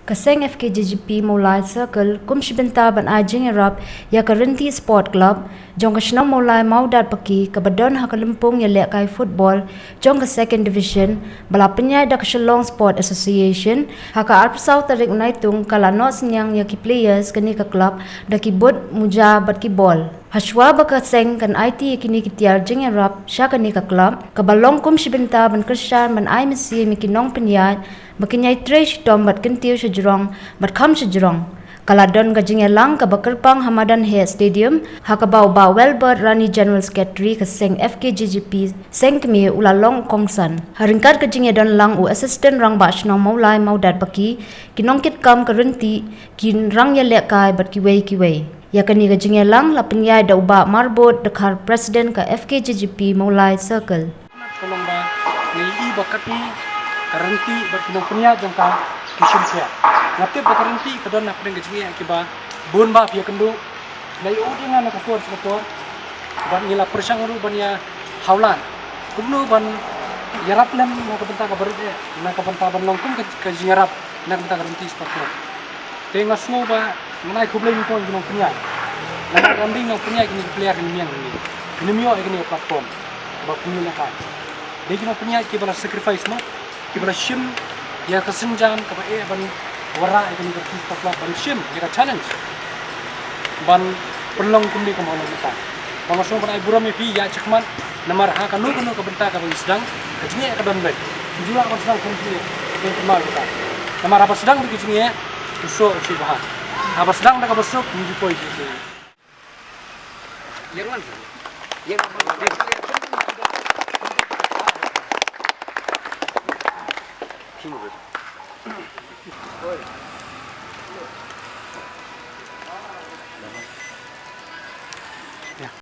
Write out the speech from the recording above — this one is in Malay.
Kaseng FKJGP Mulai Circle kum shibenta ban ajing Arab ya Karanti Sport Club jong kasnam mulai maudat paki kabadon hakalimpung ya lek kai football jong ke second division bala penyai dak Shillong Sport Association haka arpsau tarik unaitung kala no senyang ya ki players kini ke club dak kibut muja bat ki ball Hashwa baka seng kan IT kini kitiar jing Arab sya kini ke club kabalong kum shibenta ban Krishan ban ai mesi mikinong penyai Bakinyai trash tom bat kentiu sejurong bat kham sejurong kaladon gajing elang ka bakerpang Hamadan Hair Stadium hakabau ba Welbert Rani General Secretary ka seng FKJGP seng kemi ulalong kongsan haringkat gajing edon lang u assistant rang ba shnong maulai maudat baki kinongkit kam karenti kin rang ya lekai bat kiwei ya kani gajing elang la penyai da uba marbot dekhar president ka FKJGP Maulai Circle tolong ba ni bakati karanti berkinong punya jangka kisum sia ngapte bakaranti kadon nak dengan jemi akiba bun ba pia kendu lai o dengan nak kuat sekotor ban ngila persang ru ban ya haulan kumnu ban yarap lem nak benta ka berde nak benta ban longkum ke jingarap nak benta karanti sekotor tengah semua ba menai kublai ni pun kinong punya nak randing nong punya kini player ni yang ni mio ini platform ba punya nak dia kinong punya kibala sacrifice no kibala shim ya kesenjang kaba ban wara ikani berti takla ban shim ya challenge ban perlong kumni ko mana kita bang so ban ai buram pi ya cakman namar ha kanu ka benta ka sedang kejini ka don baik jula ka sedang kumni ke kemal kita namar apa sedang bi kejini ya uso si bahan apa sedang ka besok menuju poi si yang mana yang Oi.